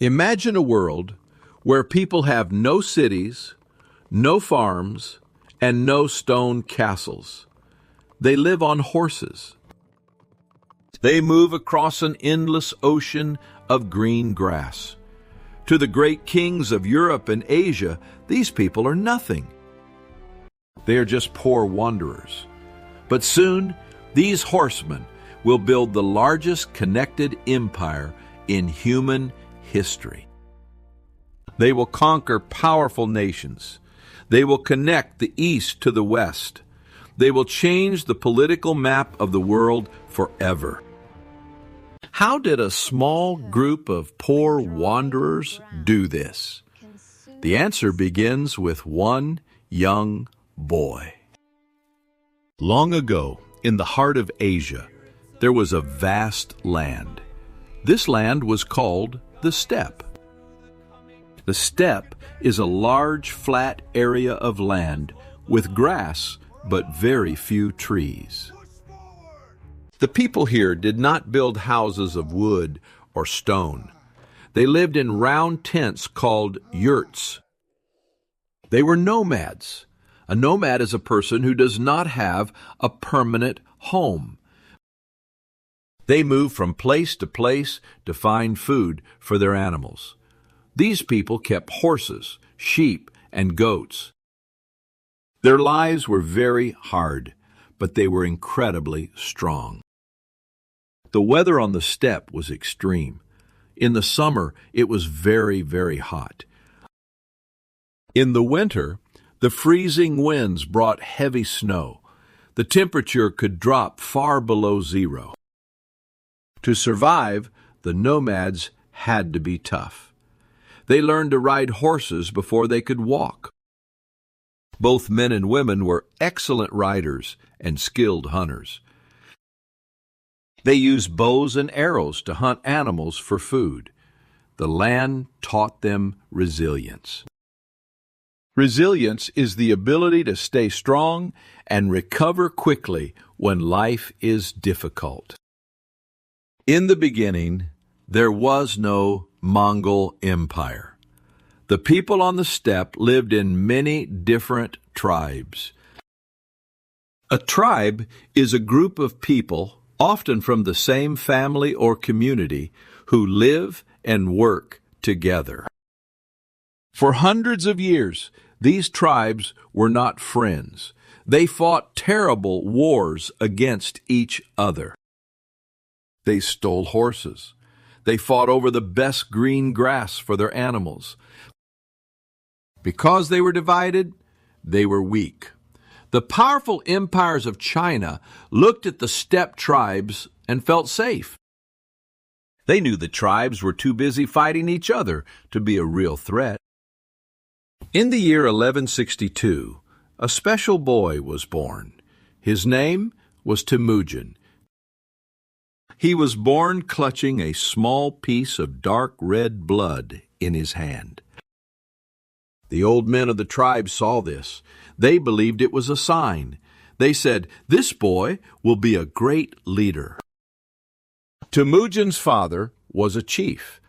Imagine a world where people have no cities, no farms, and no stone castles. They live on horses. They move across an endless ocean of green grass. To the great kings of Europe and Asia, these people are nothing. They are just poor wanderers. But soon, these horsemen will build the largest connected empire in human history. They will conquer powerful nations. They will connect the East to the West. They will change the political map of the world forever. How did a small group of poor wanderers do this? The answer begins with one young boy. Long ago, in the heart of Asia, there was a vast land. This land was called the steppe. The steppe is a large, flat area of land with grass but very few trees. The people here did not build houses of wood or stone. They lived in round tents called yurts. They were nomads. A nomad is a person who does not have a permanent home. They move from place to place to find food for their animals. These people kept horses, sheep, and goats. Their lives were very hard, but they were incredibly strong. The weather on the steppe was extreme. In the summer, it was very, very hot. In the winter, the freezing winds brought heavy snow. The temperature could drop far below zero. To survive, the nomads had to be tough. They learned to ride horses before they could walk. Both men and women were excellent riders and skilled hunters. They used bows and arrows to hunt animals for food. The land taught them resilience. Resilience is the ability to stay strong and recover quickly when life is difficult. In the beginning, there was no Mongol Empire. The people on the steppe lived in many different tribes. A tribe is a group of people, often from the same family or community, who live and work together. For hundreds of years, these tribes were not friends. They fought terrible wars against each other. They stole horses. They fought over the best green grass for their animals. Because they were divided, they were weak. The powerful empires of China looked at the steppe tribes and felt safe. They knew the tribes were too busy fighting each other to be a real threat. In the year 1162, a special boy was born. His name was Temujin. He was born clutching a small piece of dark red blood in his hand. The old men of the tribe saw this. They believed it was a sign. They said, "This boy will be a great leader." Temujin's father was a chief,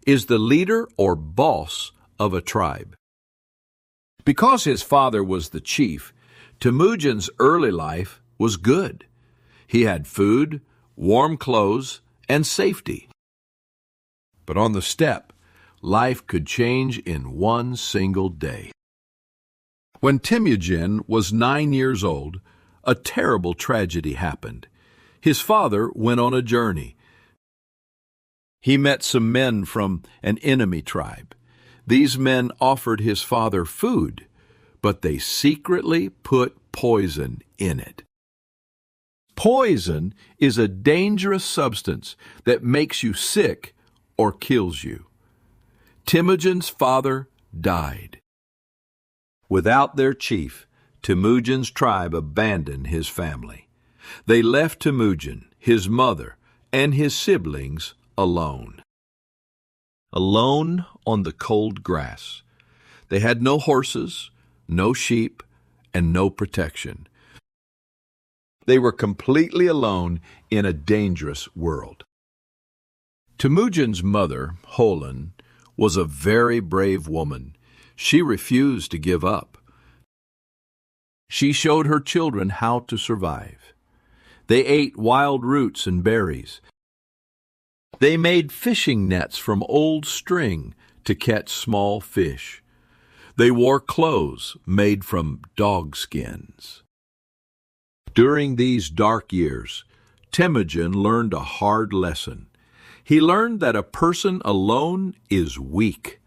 is the leader or boss of a tribe. Because his father was the chief, Temujin's early life was good. He had food, warm clothes, and safety. But on the steppe, life could change in one single day. When Temujin was 9 years old, a terrible tragedy happened. His father went on a journey. He met some men from an enemy tribe. These men offered his father food, but they secretly put poison in it. Poison is a dangerous substance that makes you sick or kills you. Temujin's father died. Without their chief, Temujin's tribe abandoned his family. They left Temujin, his mother, and his siblings alone. Alone on the cold grass. They had no horses, no sheep, and no protection. They were completely alone in a dangerous world. Temujin's mother, Holon, was a very brave woman. She refused to give up. She showed her children how to survive. They ate wild roots and berries. They made fishing nets from old string to catch small fish. They wore clothes made from dog skins. During these dark years, Temujin learned a hard lesson. He learned that a person alone is weak,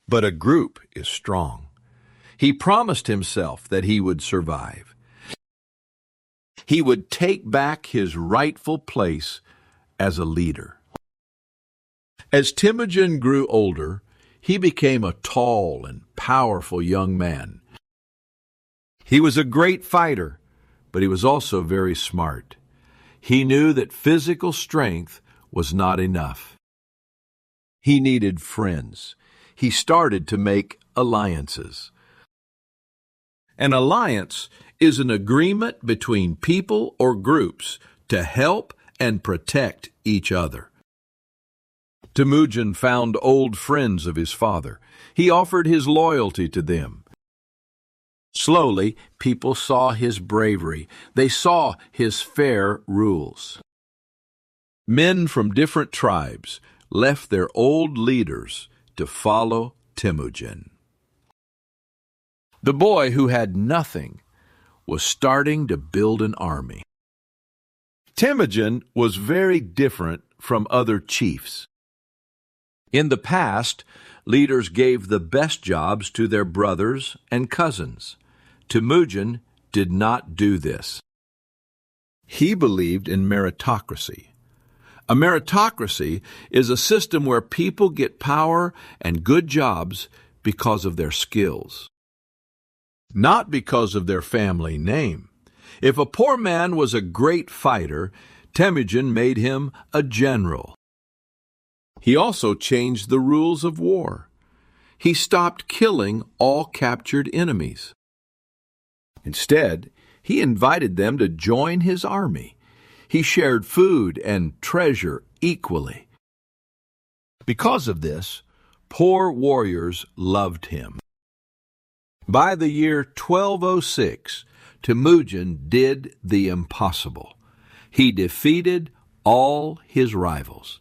but a group is strong. He promised himself that he would survive. He would take back his rightful place as a leader. As Temujin grew older, he became a tall and powerful young man. He was a great fighter, but he was also very smart. He knew that physical strength was not enough. He needed friends. He started to make alliances. An alliance is an agreement between people or groups to help and protect each other. Temujin found old friends of his father. He offered his loyalty to them. Slowly, people saw his bravery. They saw his fair rules. Men from different tribes left their old leaders to follow Temujin. The boy who had nothing was starting to build an army. Temujin was very different from other chiefs. In the past, leaders gave the best jobs to their brothers and cousins. Temujin did not do this. He believed in meritocracy. A meritocracy is a system where people get power and good jobs because of their skills, not because of their family name. If a poor man was a great fighter, Temujin made him a general. He also changed the rules of war. He stopped killing all captured enemies. Instead, he invited them to join his army. He shared food and treasure equally. Because of this, poor warriors loved him. By the year 1206, Temujin did the impossible. He defeated all his rivals.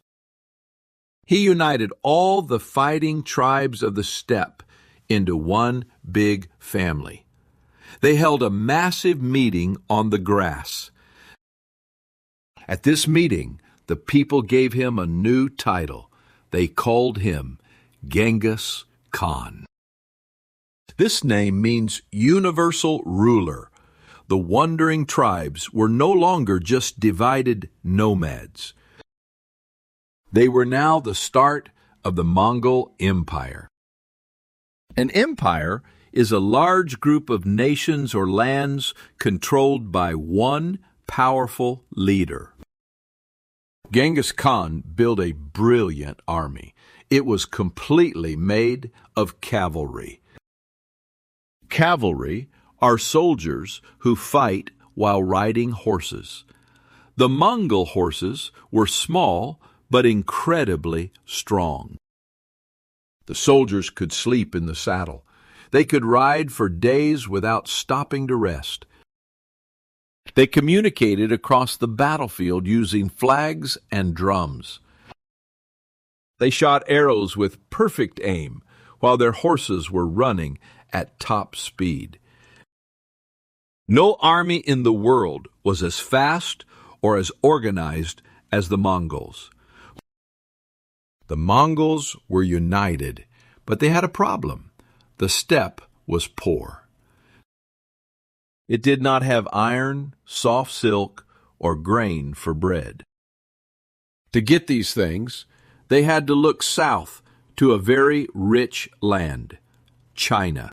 He united all the fighting tribes of the steppe into one big family. They held a massive meeting on the grass. At this meeting, the people gave him a new title. They called him Genghis Khan. This name means universal ruler. The wandering tribes were no longer just divided nomads. They were now the start of the Mongol Empire. An empire is a large group of nations or lands controlled by one powerful leader. Genghis Khan built a brilliant army. It was completely made of cavalry. Cavalry are soldiers who fight while riding horses. The Mongol horses were small but incredibly strong. The soldiers could sleep in the saddle. They could ride for days without stopping to rest. They communicated across the battlefield using flags and drums. They shot arrows with perfect aim while their horses were running at top speed. No army in the world was as fast or as organized as the Mongols. The Mongols were united, but they had a problem. The steppe was poor. It did not have iron, soft silk, or grain for bread. To get these things, they had to look south to a very rich land, China.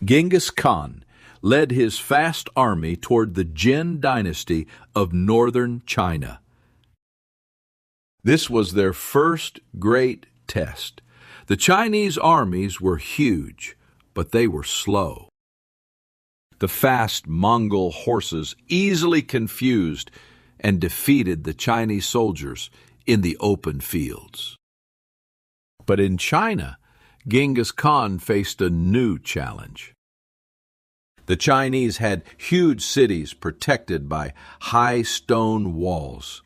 Genghis Khan led his vast army toward the Jin dynasty of northern China. This was their first great test. The Chinese armies were huge, but they were slow. The fast Mongol horses easily confused and defeated the Chinese soldiers in the open fields. But in China, Genghis Khan faced a new challenge. The Chinese had huge cities protected by high stone walls.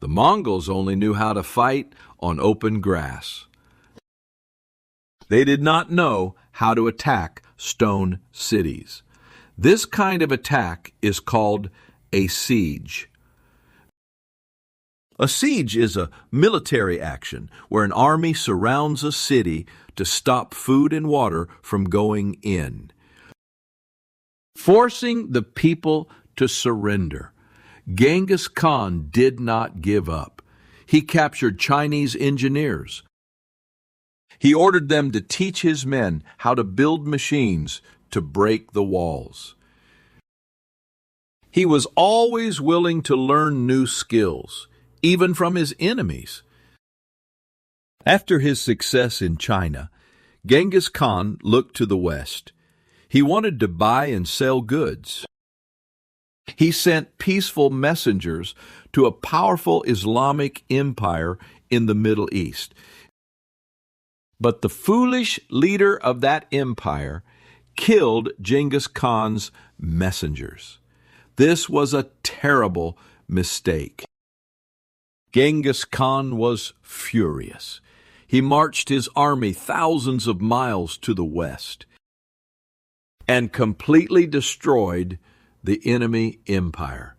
The Mongols only knew how to fight on open grass. They did not know how to attack stone cities. This kind of attack is called a siege. A siege is a military action where an army surrounds a city to stop food and water from going in, forcing the people to surrender. Genghis Khan did not give up. He captured Chinese engineers. He ordered them to teach his men how to build machines to break the walls. He was always willing to learn new skills, even from his enemies. After his success in China, Genghis Khan looked to the west. He wanted to buy and sell goods. He sent peaceful messengers to a powerful Islamic empire in the Middle East. But the foolish leader of that empire killed Genghis Khan's messengers. This was a terrible mistake. Genghis Khan was furious. He marched his army thousands of miles to the west and completely destroyed the enemy empire.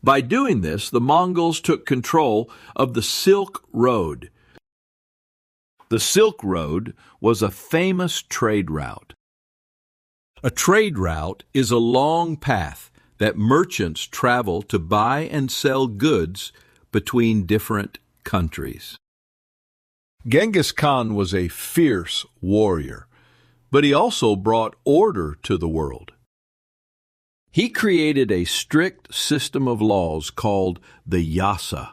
By doing this, the Mongols took control of the Silk Road. The Silk Road was a famous trade route. A trade route is a long path that merchants travel to buy and sell goods between different countries. Genghis Khan was a fierce warrior, but he also brought order to the world. He created a strict system of laws called the Yasa.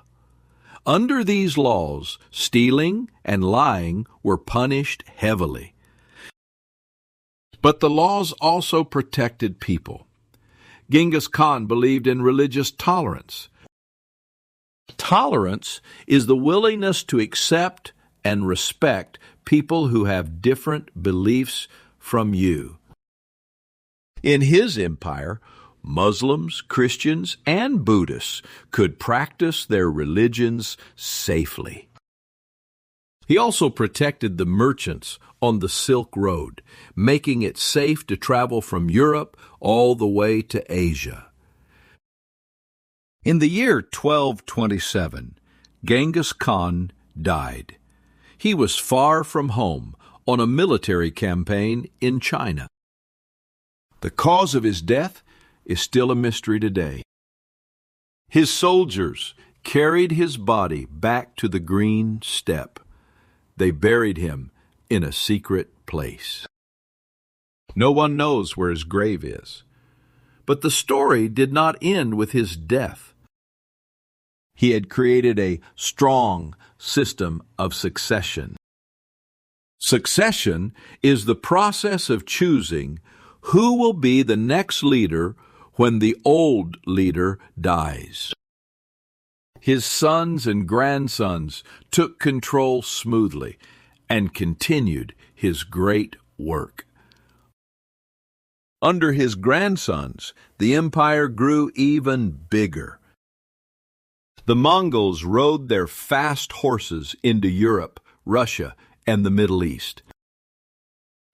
Under these laws, stealing and lying were punished heavily. But the laws also protected people. Genghis Khan believed in religious tolerance. Tolerance is the willingness to accept and respect people who have different beliefs from you. In his empire, Muslims, Christians, and Buddhists could practice their religions safely. He also protected the merchants on the Silk Road, making it safe to travel from Europe all the way to Asia. In the year 1227, Genghis Khan died. He was far from home on a military campaign in China. The cause of his death is still a mystery today. His soldiers carried his body back to the green steppe. They buried him in a secret place. No one knows where his grave is. But the story did not end with his death. He had created a strong system of succession. Succession is the process of choosing who will be the next leader when the old leader dies. His sons and grandsons took control smoothly and continued his great work. Under his grandsons, the empire grew even bigger. The Mongols rode their fast horses into Europe, Russia, and the Middle East.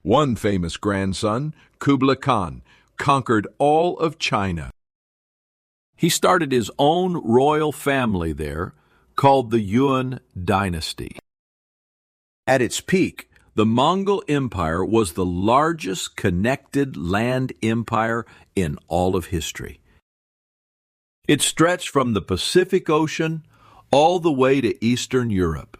One famous grandson, Kublai Khan, conquered all of China. He started his own royal family there, called the Yuan dynasty. At its peak, the Mongol Empire was the largest connected land empire in all of history. It stretched from the Pacific Ocean all the way to Eastern Europe.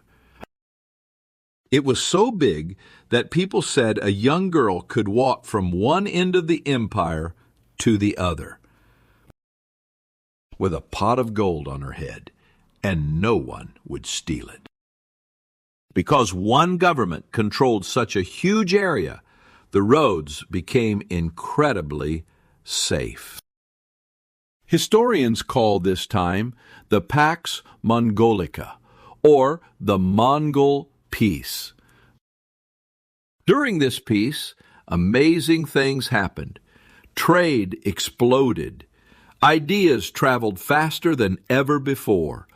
It was so big that people said a young girl could walk from one end of the empire to the other, with a pot of gold on her head, and no one would steal it. Because one government controlled such a huge area, the roads became incredibly safe. Historians call this time the Pax Mongolica, or the Mongol Peace. During this peace, amazing things happened. Trade exploded. Ideas traveled faster than ever before.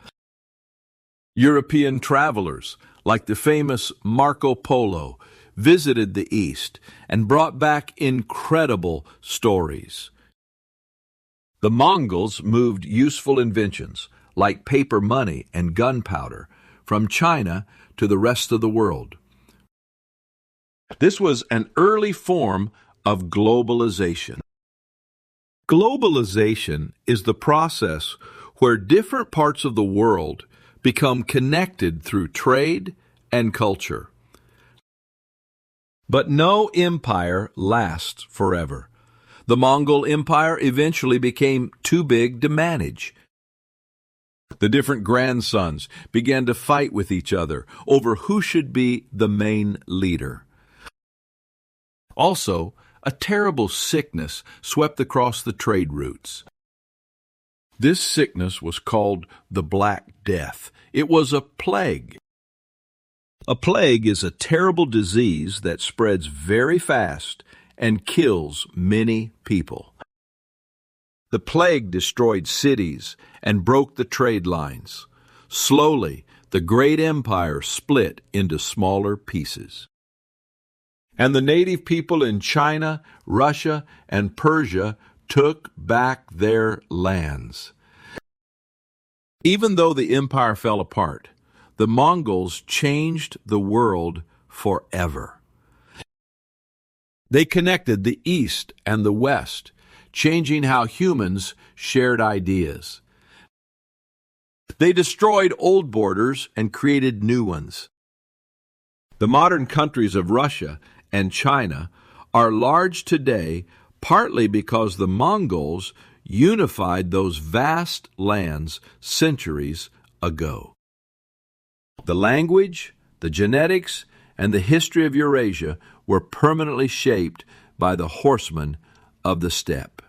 European travelers, like the famous Marco Polo, visited the East and brought back incredible stories. The Mongols moved useful inventions, like paper money and gunpowder, from China to the rest of the world. This was an early form of globalization. Globalization is the process where different parts of the world become connected through trade and culture. But no empire lasts forever. The Mongol Empire eventually became too big to manage. The different grandsons began to fight with each other over who should be the main leader. Also, a terrible sickness swept across the trade routes. This sickness was called the Black Death. It was a plague. A plague is a terrible disease that spreads very fast and kills many people. The plague destroyed cities and broke the trade lines. Slowly, the great empire split into smaller pieces. And the native people in China, Russia, and Persia took back their lands. Even though the empire fell apart, the Mongols changed the world forever. They connected the East and the West, changing how humans shared ideas. They destroyed old borders and created new ones. The modern countries of Russia and China are large today partly because the Mongols unified those vast lands centuries ago. The language, the genetics, and the history of Eurasia were permanently shaped by the horsemen of the steppe.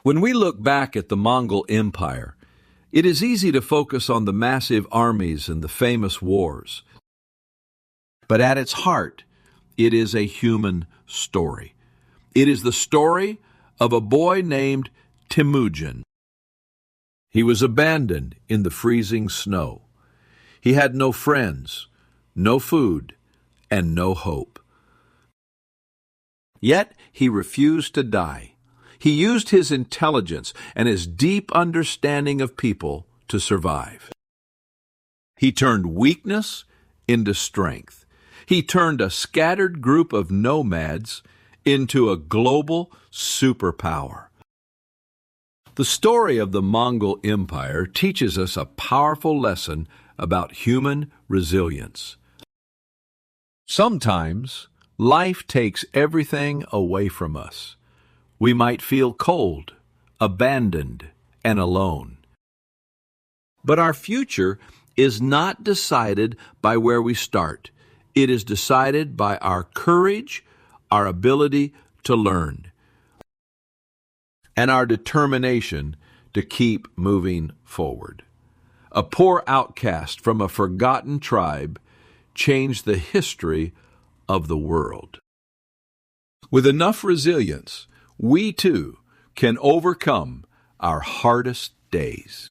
When we look back at the Mongol Empire, it is easy to focus on the massive armies and the famous wars. But at its heart, it is a human story. It is the story of a boy named Temujin. He was abandoned in the freezing snow. He had no friends, no food, and no hope. Yet he refused to die. He used his intelligence and his deep understanding of people to survive. He turned weakness into strength. He turned a scattered group of nomads into a global superpower. The story of the Mongol Empire teaches us a powerful lesson about human resilience. Sometimes life takes everything away from us. We might feel cold, abandoned, and alone. But our future is not decided by where we start. It is decided by our courage, our ability to learn, and our determination to keep moving forward. A poor outcast from a forgotten tribe changed the history of the world. With enough resilience, we too can overcome our hardest days.